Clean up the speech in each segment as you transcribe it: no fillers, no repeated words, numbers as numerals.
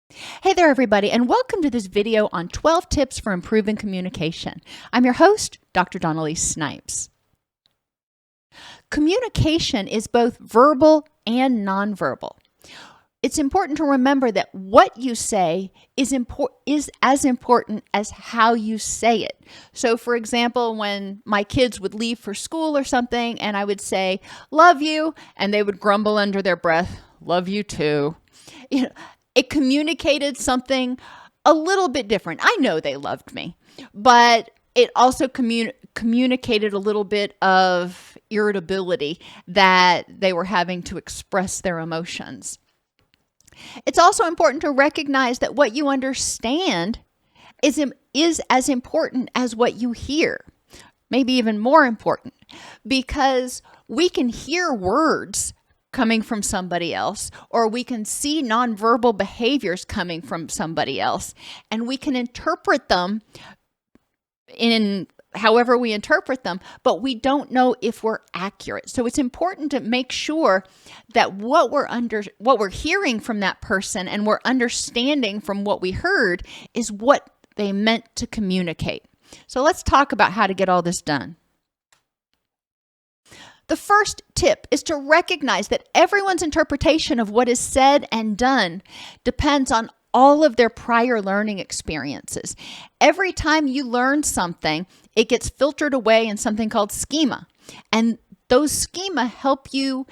Hey there, everybody, and welcome to this video on 12 tips for improving communication. I'm your host, Dr. Elise Snipes. Communication is both verbal and nonverbal. It's important to remember that what you say is as important as how you say it. So, for example, when my kids would leave for school or something, and I would say, "Love you," and they would grumble under their breath, "Love you too." It communicated something a little bit different. I know they loved me, but it also communicated a little bit of irritability that they were having to express their emotions. It's also important to recognize that what you understand is as important as what you hear, maybe even more important, because we can hear words coming from somebody else, or we can see nonverbal behaviors coming from somebody else, and we can interpret them in however we interpret them, but we don't know if we're accurate. So it's important to make sure that what we're hearing from that person and we're understanding from what we heard is what they meant to communicate. So let's talk about how to get all this done. The first tip is to recognize that everyone's interpretation of what is said and done depends on all of their prior learning experiences. Every time you learn something, it gets filtered away in something called schema. And those schema help you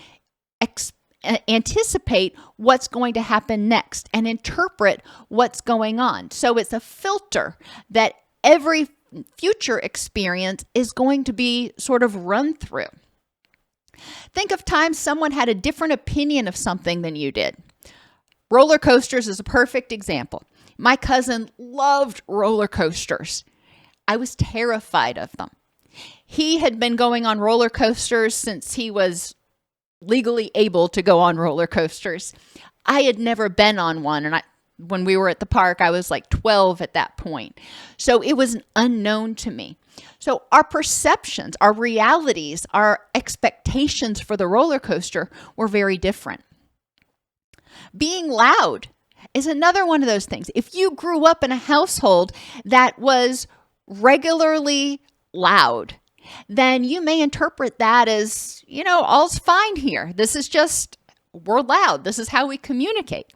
anticipate what's going to happen next and interpret what's going on. So it's a filter that every future experience is going to be sort of run through. Think of times someone had a different opinion of something than you did. Roller coasters is a perfect example. My cousin loved roller coasters. I was terrified of them. He had been going on roller coasters since he was legally able to go on roller coasters. I had never been on one, and when we were at the park, I was like 12 at that point. So it was unknown to me. So our perceptions, our realities, our expectations for the roller coaster were very different. Being loud is another one of those things. If you grew up in a household that was regularly loud, then you may interpret that as, all's fine here. This is just, we're loud. This is how we communicate.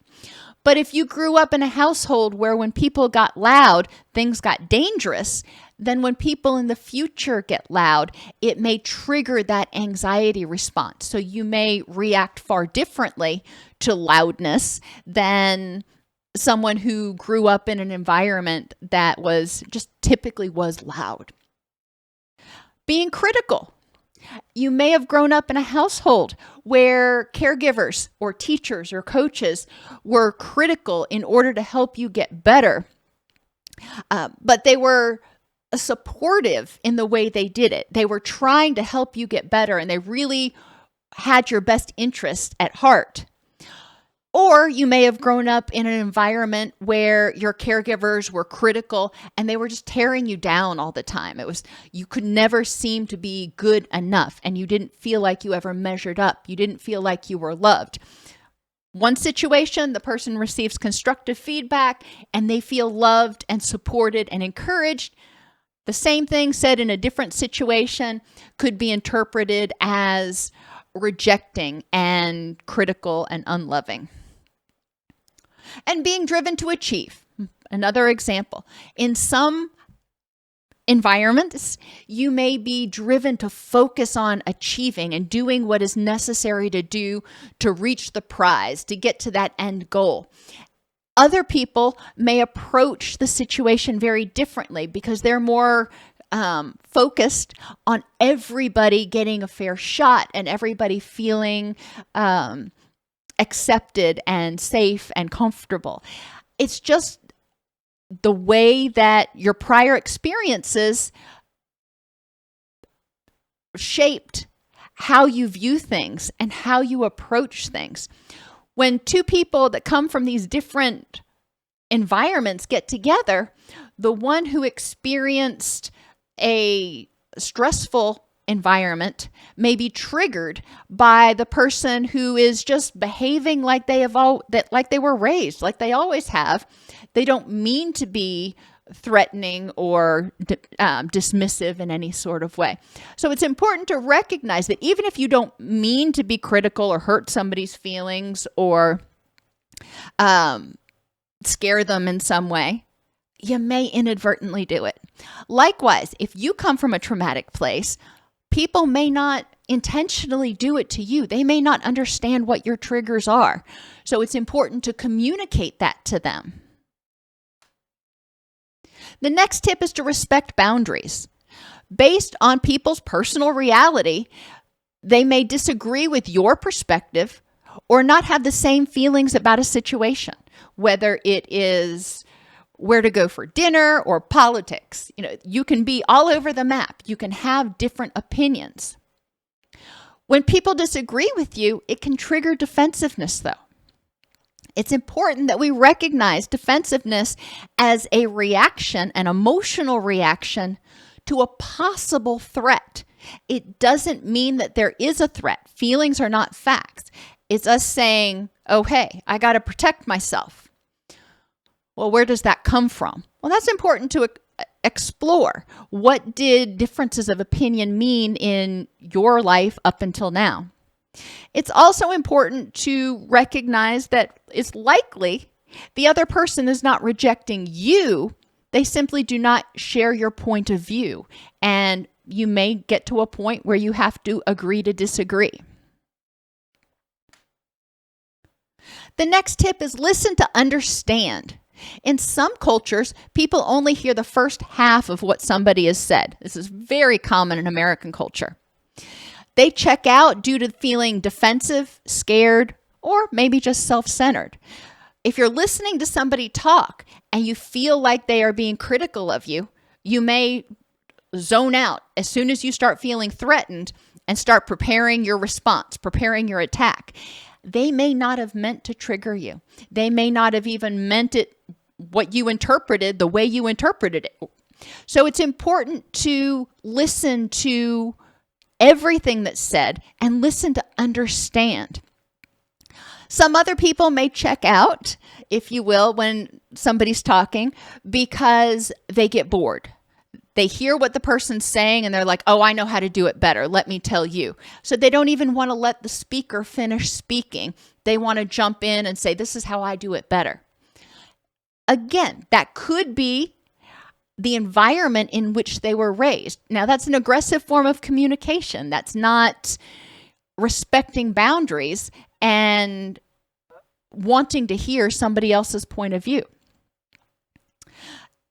But if you grew up in a household where when people got loud, things got dangerous, then when people in the future get loud, it may trigger that anxiety response. So you may react far differently to loudness than someone who grew up in an environment that typically was loud. Being critical. You may have grown up in a household where caregivers or teachers or coaches were critical in order to help you get better, but they were supportive in the way they did it. They were trying to help you get better, and they really had your best interest at heart. Or you may have grown up in an environment where your caregivers were critical and they were just tearing you down all the time. You could never seem to be good enough, and you didn't feel like you ever measured up. You didn't feel like you were loved. One situation, the person receives constructive feedback and they feel loved and supported and encouraged. The same thing said in a different situation could be interpreted as rejecting and critical and unloving. And being driven to achieve. Another example. In some environments, you may be driven to focus on achieving and doing what is necessary to do to reach the prize, to get to that end goal. Other people may approach the situation very differently because they're more focused on everybody getting a fair shot and everybody feeling accepted and safe and comfortable. It's just the way that your prior experiences shaped how you view things and how you approach things. When two people that come from these different environments get together, the one who experienced a stressful environment may be triggered by the person who is just behaving like like they were raised, like they always have. They don't mean to be threatening or dismissive in any sort of way. So it's important to recognize that even if you don't mean to be critical or hurt somebody's feelings or scare them in some way, you may inadvertently do it. Likewise, if you come from a traumatic place, people may not intentionally do it to you. They may not understand what your triggers are. So it's important to communicate that to them. The next tip is to respect boundaries. Based on people's personal reality, they may disagree with your perspective or not have the same feelings about a situation, whether it is where to go for dinner or politics. You can be all over the map. You can have different opinions. When people disagree with you, it can trigger defensiveness, though. It's important that we recognize defensiveness as a reaction, an emotional reaction to a possible threat. It doesn't mean that there is a threat. Feelings are not facts. It's us saying, oh, hey, I got to protect myself. Well, where does that come from? Well, that's important to explore. What did differences of opinion mean in your life up until now? It's also important to recognize that it's likely the other person is not rejecting you. They simply do not share your point of view. And you may get to a point where you have to agree to disagree. The next tip is listen to understand. In some cultures, people only hear the first half of what somebody has said. This is very common in American culture. They check out due to feeling defensive, scared, or maybe just self-centered. If you're listening to somebody talk and you feel like they are being critical of you, you may zone out as soon as you start feeling threatened and start preparing your response, preparing your attack. They may not have meant to trigger you. They may not have even meant it what you interpreted, the way you interpreted it. So it's important to listen to everything that's said and listen to understand. Some other people may check out, if you will, when somebody's talking because they get bored. They hear what the person's saying and they're like, oh, I know how to do it better. Let me tell you. So they don't even want to let the speaker finish speaking. They want to jump in and say, this is how I do it better. Again, that could be the environment in which they were raised. Now, that's an aggressive form of communication. That's not respecting boundaries and wanting to hear somebody else's point of view.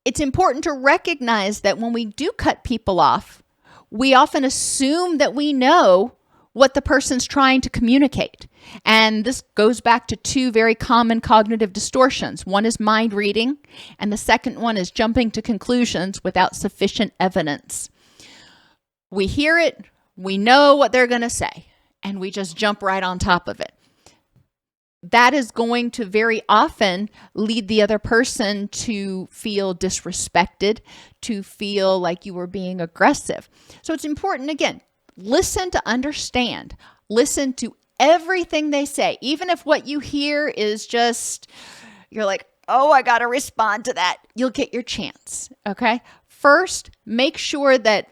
It's important to recognize that when we do cut people off, we often assume that we know what the person's trying to communicate. And this goes back to two very common cognitive distortions. One is mind reading, and the second one is jumping to conclusions without sufficient evidence. We hear it, we know what they're going to say, and we just jump right on top of it. That is going to very often lead the other person to feel disrespected, to feel like you were being aggressive. So it's important, again, listen to understand. Listen to everything they say. Even if what you hear is just, you're like, oh, I got to respond to that. You'll get your chance, okay? First, make sure that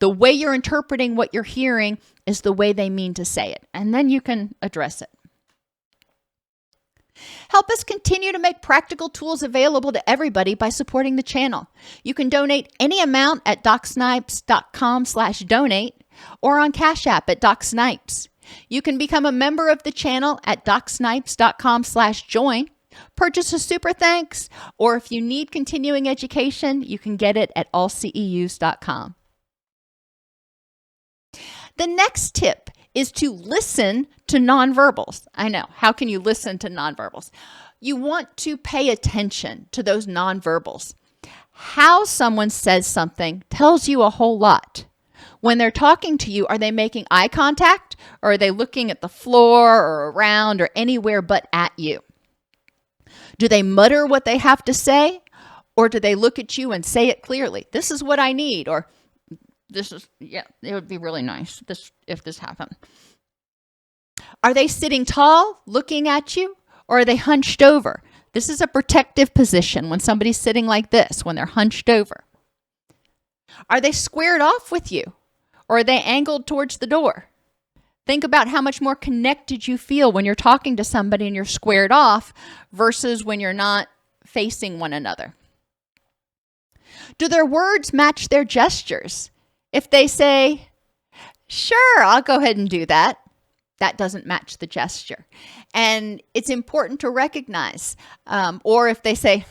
the way you're interpreting what you're hearing is the way they mean to say it, and then you can address it. Help us continue to make practical tools available to everybody by supporting the channel. You can donate any amount at DocSnipes.com/donate or on Cash App at DocSnipes. You can become a member of the channel at DocSnipes.com/join. Purchase a super thanks, or if you need continuing education, you can get it at allceus.com. The next tip is to listen to nonverbals. I know. How can you listen to nonverbals? You want to pay attention to those nonverbals. How someone says something tells you a whole lot. When they're talking to you, are they making eye contact, or are they looking at the floor or around or anywhere but at you? Do they mutter what they have to say, or do they look at you and say it clearly? This is what I need, or Yeah, it would be really nice if this happened. Are they sitting tall, looking at you, or are they hunched over? This is a protective position when somebody's sitting like this, when they're hunched over. Are they squared off with you, or are they angled towards the door? Think about how much more connected you feel when you're talking to somebody and you're squared off versus when you're not facing one another. Do their words match their gestures? If they say, sure, I'll go ahead and do that, that doesn't match the gesture. And it's important to recognize. Or if they say,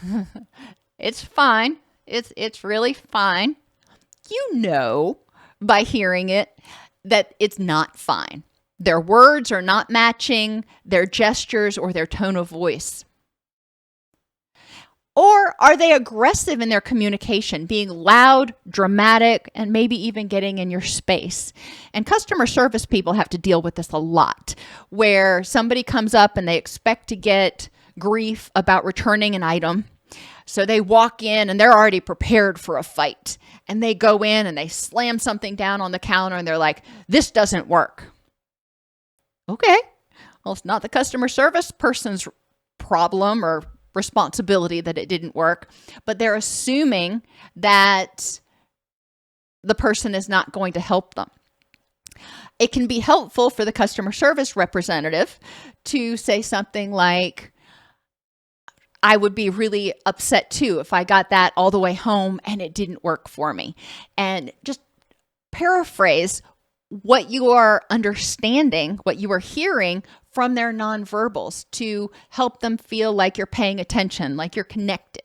it's fine, it's really fine, you know by hearing it that it's not fine. Their words are not matching their gestures or their tone of voice. Or are they aggressive in their communication, being loud, dramatic, and maybe even getting in your space? And customer service people have to deal with this a lot, where somebody comes up and they expect to get grief about returning an item. So they walk in and they're already prepared for a fight. And they go in and they slam something down on the counter and they're like, this doesn't work. Okay, well, it's not the customer service person's problem or responsibility that it didn't work, but they're assuming that the person is not going to help them. It can be helpful for the customer service representative to say something like, I would be really upset too if I got that all the way home and it didn't work for me. And just paraphrase what you are understanding, what you are hearing from their nonverbals to help them feel like you're paying attention, like you're connected.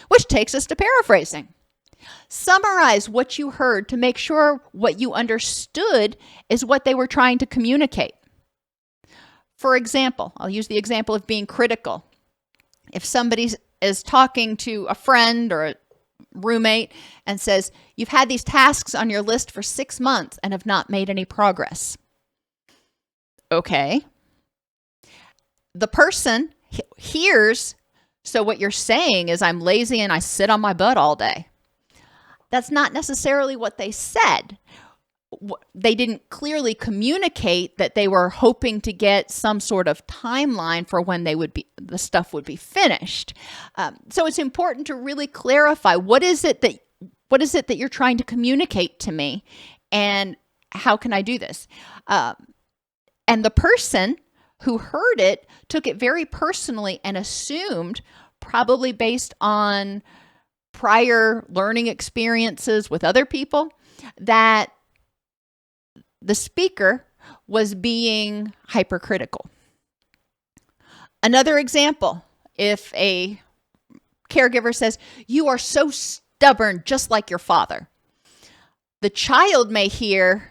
Which takes us to paraphrasing. Summarize what you heard to make sure what you understood is what they were trying to communicate. For example, I'll use the example of being critical. If somebody is talking to a friend or a roommate and says, you've had these tasks on your list for 6 months and have not made any progress. Okay. The person hears, so what you're saying is I'm lazy and I sit on my butt all day. That's not necessarily what they said. They didn't clearly communicate that they were hoping to get some sort of timeline for when the stuff would be finished. So it's important to really clarify what is it that you're trying to communicate to me, and how can I do this? And the person who heard it took it very personally and assumed, probably based on prior learning experiences with other people, that the speaker was being hypercritical. Another example, if a caregiver says, you are so stubborn, just like your father. The child may hear,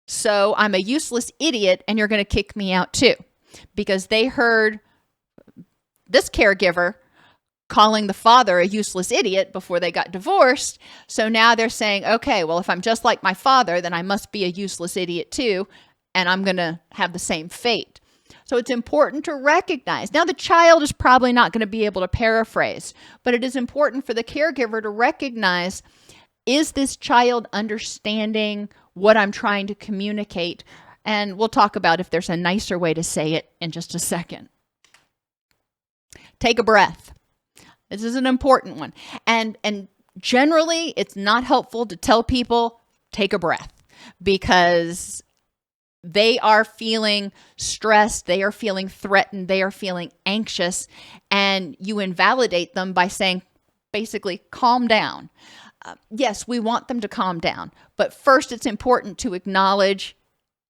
so I'm a useless idiot and you're going to kick me out too. Because they heard this caregiver calling the father a useless idiot before they got divorced. So now they're saying, okay, well, if I'm just like my father, then I must be a useless idiot too, and I'm going to have the same fate. So it's important to recognize. Now, the child is probably not going to be able to paraphrase, but it is important for the caregiver to recognize, is this child understanding what I'm trying to communicate? And we'll talk about if there's a nicer way to say it in just a second. Take a breath. This is an important one. And generally, it's not helpful to tell people, take a breath, because they are feeling stressed, they are feeling threatened, they are feeling anxious, and you invalidate them by saying, basically, calm down. Yes, we want them to calm down, but first it's important to acknowledge,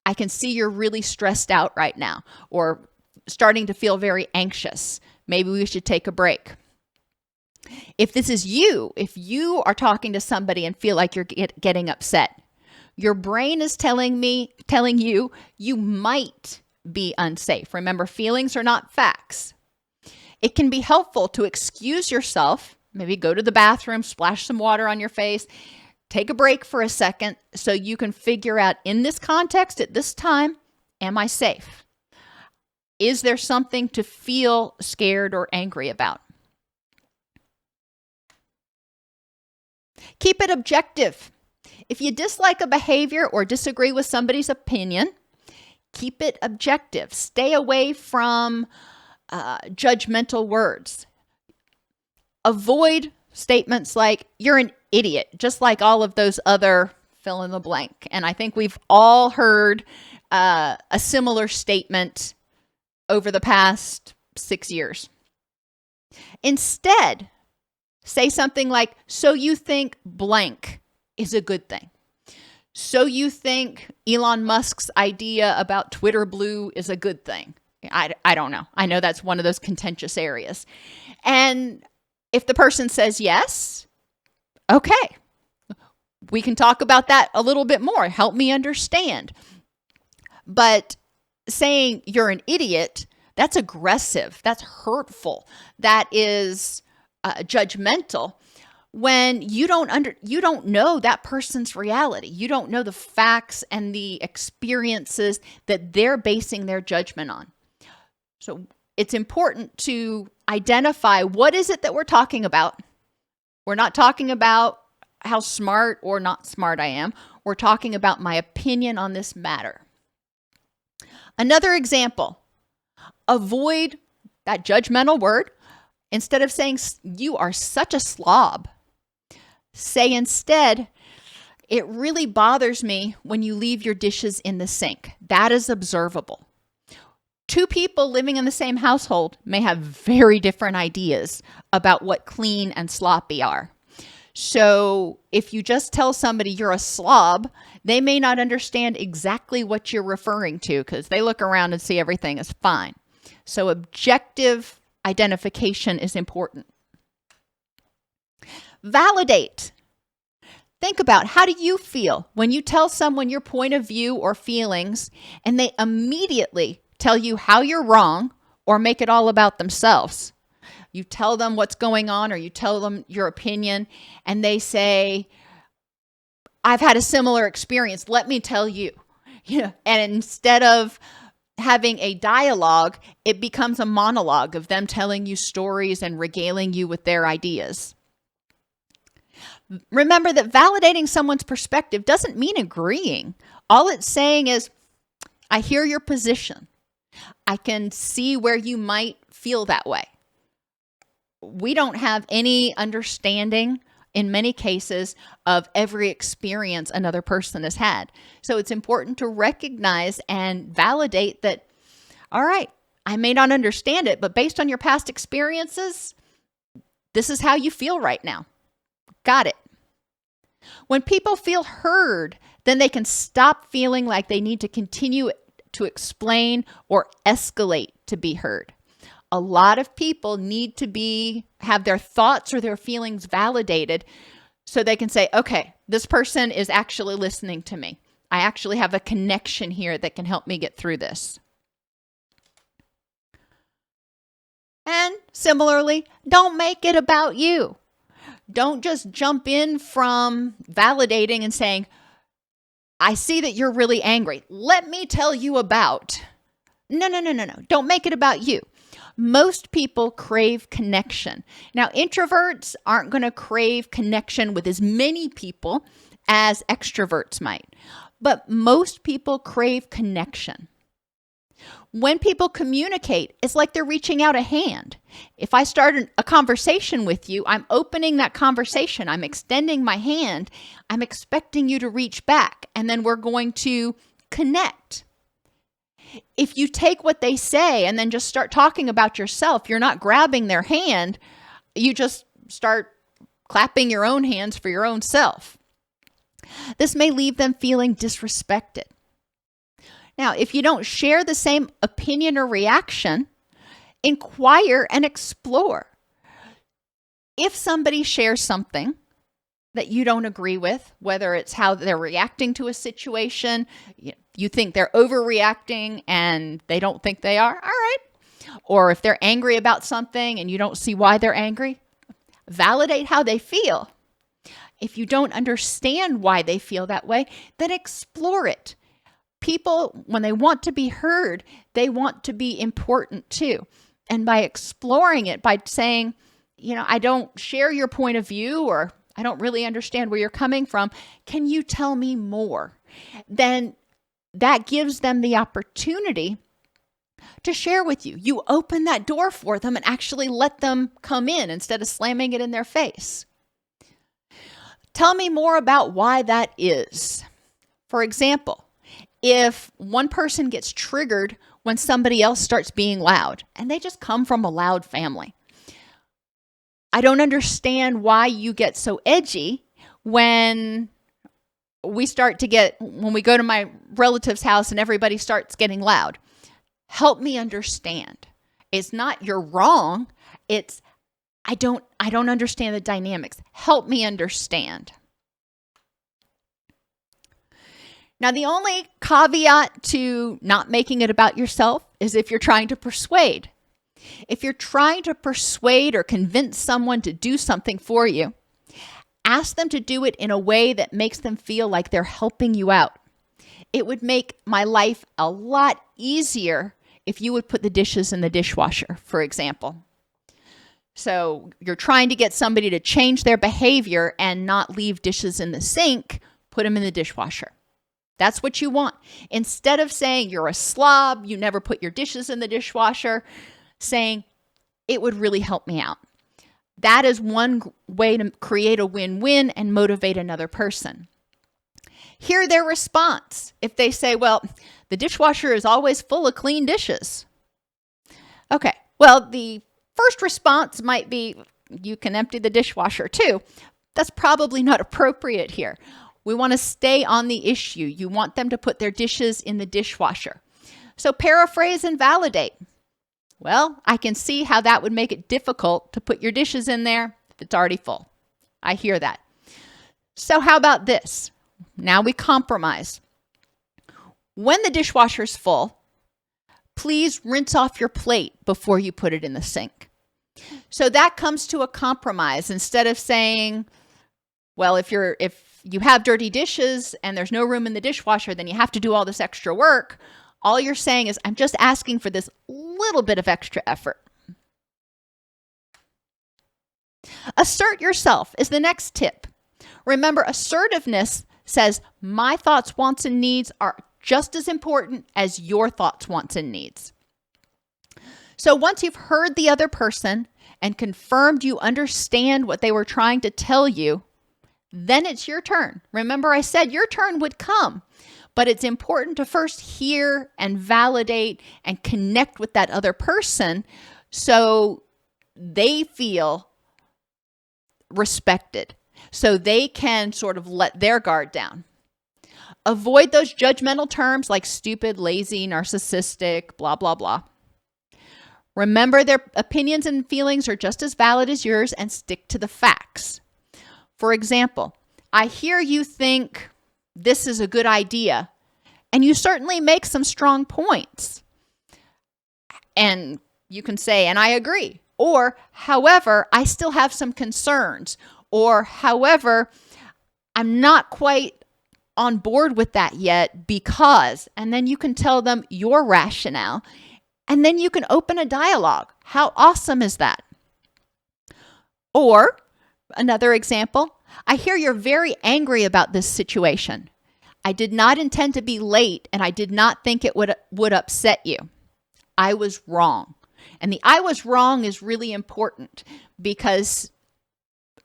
I can see you're really stressed out right now, or starting to feel very anxious. Maybe we should take a break. If this is you, if you are talking to somebody and feel like you're getting upset, your brain is telling you, you might be unsafe. Remember, feelings are not facts. It can be helpful to excuse yourself, maybe go to the bathroom, splash some water on your face, take a break for a second so you can figure out, in this context, at this time, am I safe? Is there something to feel scared or angry about? Keep it objective. If you dislike a behavior or disagree with somebody's opinion, keep it objective. Stay away from judgmental words. Avoid statements like, you're an idiot, just like all of those other fill in the blank. And I think we've all heard a similar statement over the past 6 years. Instead, say something like, so you think blank is a good thing. So you think Elon Musk's idea about Twitter Blue is a good thing. I don't know. I know that's one of those contentious areas. And if the person says yes, okay, we can talk about that a little bit more. Help me understand. But saying you're an idiot, that's aggressive. That's hurtful. That is judgmental. When you don't know that person's reality. You don't know the facts and the experiences that they're basing their judgment on. So it's important to identify what is it that we're talking about. We're not talking about how smart or not smart I am. We're talking about my opinion on this matter. Another example, avoid that judgmental word. Instead of saying, you are such a slob, say instead, it really bothers me when you leave your dishes in the sink. That is observable. Two people living in the same household may have very different ideas about what clean and sloppy are. So if you just tell somebody you're a slob, they may not understand exactly what you're referring to because they look around and see everything is fine. So objective identification is important. Validate. Think about, how do you feel when you tell someone your point of view or feelings and they immediately tell you how you're wrong or make it all about themselves? You tell them what's going on or you tell them your opinion and they say, I've had a similar experience. Let me tell you. Yeah. And instead of having a dialogue, it becomes a monologue of them telling you stories and regaling you with their ideas. Remember that validating someone's perspective doesn't mean agreeing. All it's saying is, I hear your position. I can see where you might feel that way. We don't have any understanding in many cases of every experience another person has had. So it's important to recognize and validate that, all right, I may not understand it, but based on your past experiences, this is how you feel right now. Got it. When people feel heard, then they can stop feeling like they need to continue to explain or escalate to be heard. A lot of people need to have their thoughts or their feelings validated so they can say, okay, this person is actually listening to me. I actually have a connection here that can help me get through this. And similarly, don't make it about you. Don't just jump in from validating and saying, I see that you're really angry. Let me tell you about. No. Don't make it about you. Most people crave connection. Now, introverts aren't going to crave connection with as many people as extroverts might, but most people crave connection. When people communicate, it's like they're reaching out a hand. If I start a conversation with you, I'm opening that conversation. I'm extending my hand. I'm expecting you to reach back, and then we're going to connect. If you take what they say and then just start talking about yourself, you're not grabbing their hand. You just start clapping your own hands for your own self. This may leave them feeling disrespected. Now, if you don't share the same opinion or reaction, inquire and explore. If somebody shares something that you don't agree with, whether it's how they're reacting to a situation, you think they're overreacting and they don't think they are, all right. Or if they're angry about something and you don't see why they're angry, validate how they feel. If you don't understand why they feel that way, then explore it. People, when they want to be heard, they want to be important too. And by exploring it, by saying, I don't share your point of view, or I don't really understand where you're coming from. Can you tell me more? Then that gives them the opportunity to share with you. You open that door for them and actually let them come in instead of slamming it in their face. Tell me more about why that is. For example, if one person gets triggered when somebody else starts being loud, and they just come from a loud family, I don't understand why you get so edgy when we go to my relative's house and everybody starts getting loud. Help me understand. It's not you're wrong. It's I don't understand the dynamics. Help me understand. Now, the only caveat to not making it about yourself is if you're trying to persuade. If you're trying to persuade or convince someone to do something for you, ask them to do it in a way that makes them feel like they're helping you out. It would make my life a lot easier if you would put the dishes in the dishwasher, for example. So you're trying to get somebody to change their behavior and not leave dishes in the sink, put them in the dishwasher. That's what you want. Instead of saying you're a slob, you never put your dishes in the dishwasher, saying it would really help me out. That is one way to create a win-win and motivate another person. Hear their response. If they say, well, the dishwasher is always full of clean dishes. Okay, well, the first response might be, you can empty the dishwasher too. That's probably not appropriate here. We want to stay on the issue. You want them to put their dishes in the dishwasher. So paraphrase and validate. Well, I can see how that would make it difficult to put your dishes in there if it's already full. I hear that. So how about this? Now we compromise. When the dishwasher's full, please rinse off your plate before you put it in the sink. So that comes to a compromise. Instead of saying, well, if you have dirty dishes and there's no room in the dishwasher, then you have to do all this extra work. All you're saying is, I'm just asking for this little bit of extra effort. Assert yourself is the next tip. Remember, assertiveness says my thoughts, wants, and needs are just as important as your thoughts, wants, and needs. So once you've heard the other person and confirmed you understand what they were trying to tell you, then it's your turn. Remember, I said your turn would come, but it's important to first hear and validate and connect with that other person so they feel respected, so they can sort of let their guard down. Avoid those judgmental terms like stupid, lazy, narcissistic, blah, blah, blah. Remember, their opinions and feelings are just as valid as yours, and stick to the facts. For example, I hear you think this is a good idea, and you certainly make some strong points. And you can say, and I agree. Or, however, I still have some concerns. Or, however, I'm not quite on board with that yet because, and then you can tell them your rationale, and then you can open a dialogue. How awesome is that? Or, another example, I hear you're very angry about this situation. I did not intend to be late, and I did not think it would upset you. I was wrong. And the I was wrong is really important because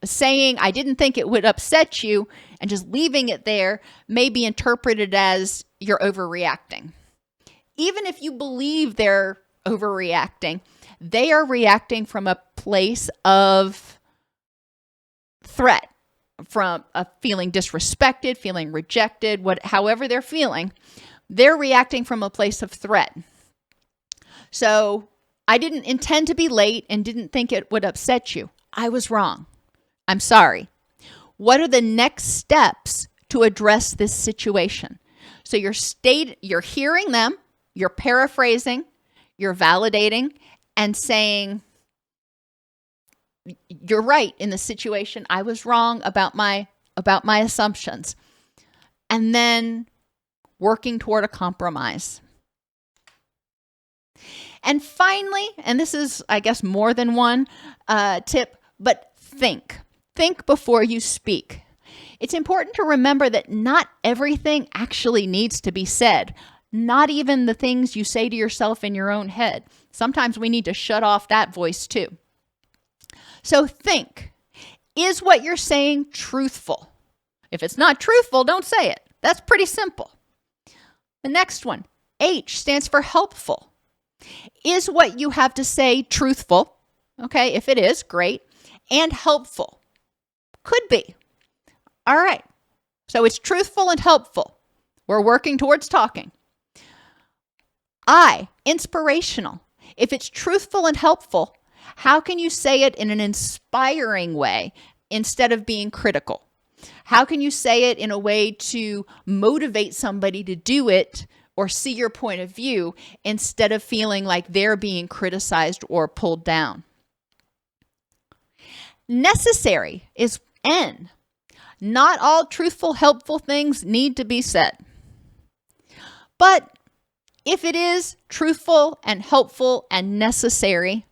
saying I didn't think it would upset you and just leaving it there may be interpreted as you're overreacting. Even if you believe they're overreacting, they are reacting from a place of threat, from a feeling disrespected, feeling rejected, however they're feeling, they're reacting from a place of threat. So I didn't intend to be late and didn't think it would upset you. I was wrong. I'm sorry. What are the next steps to address this situation? So you're hearing them, you're paraphrasing, you're validating, and saying, you're right in the situation. I was wrong about my assumptions. And then working toward a compromise. And finally, and this is, I guess, more than one tip, but think. Think before you speak. It's important to remember that not everything actually needs to be said, not even the things you say to yourself in your own head. Sometimes we need to shut off that voice too. So think, is what you're saying truthful? If it's not truthful, don't say it. That's pretty simple. The next one, H, stands for helpful. Is what you have to say truthful? Okay, if it is, great. And helpful. Could be. All right. So it's truthful and helpful. We're working towards talking. I, inspirational. If it's truthful and helpful, how can you say it in an inspiring way instead of being critical? How can you say it in a way to motivate somebody to do it or see your point of view instead of feeling like they're being criticized or pulled down? Necessary is N. Not all truthful, helpful things need to be said. But if it is truthful and helpful and necessary,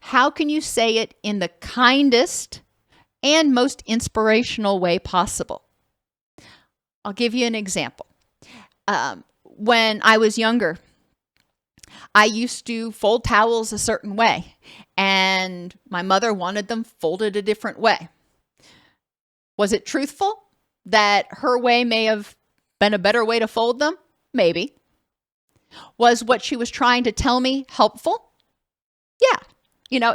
how can you say it in the kindest and most inspirational way possible? I'll give you an example. When I was younger, I used to fold towels a certain way, and my mother wanted them folded a different way. Was it truthful that her way may have been a better way to fold them? Maybe. Was what she was trying to tell me helpful? Yeah.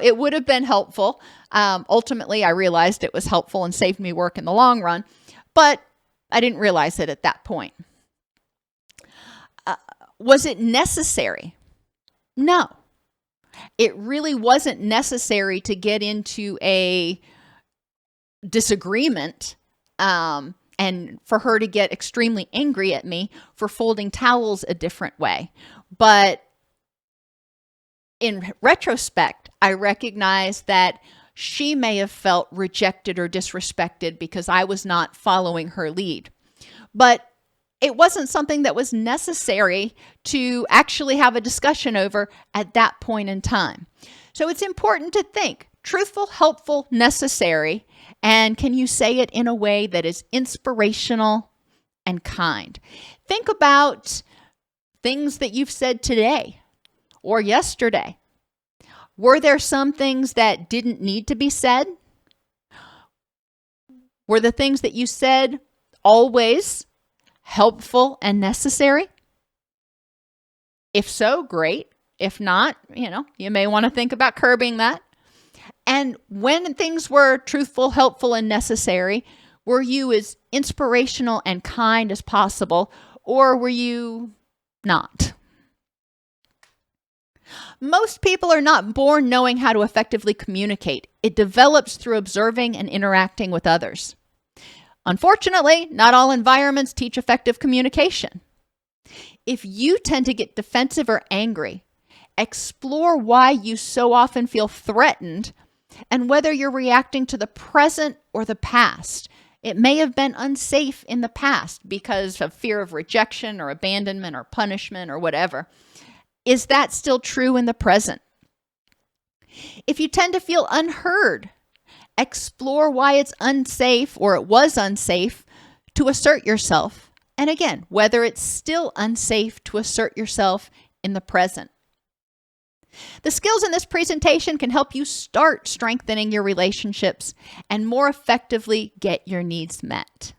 It would have been helpful. Ultimately, I realized it was helpful and saved me work in the long run, but I didn't realize it at that point. Was it necessary? No. It really wasn't necessary to get into a disagreement and for her to get extremely angry at me for folding towels a different way. But in retrospect, I recognize that she may have felt rejected or disrespected because I was not following her lead. But it wasn't something that was necessary to actually have a discussion over at that point in time. So it's important to think truthful, helpful, necessary, and can you say it in a way that is inspirational and kind? Think about things that you've said today or yesterday. Were there some things that didn't need to be said? Were the things that you said always helpful and necessary? If so, great. If not, you may want to think about curbing that. And when things were truthful, helpful, and necessary, were you as inspirational and kind as possible, or were you not? Most people are not born knowing how to effectively communicate. It develops through observing and interacting with others. Unfortunately, not all environments teach effective communication. If you tend to get defensive or angry, explore why you so often feel threatened and whether you're reacting to the present or the past. It may have been unsafe in the past because of fear of rejection or abandonment or punishment or whatever. Is that still true in the present? If you tend to feel unheard, explore why it's unsafe or it was unsafe to assert yourself. And again, whether it's still unsafe to assert yourself in the present. The skills in this presentation can help you start strengthening your relationships and more effectively get your needs met.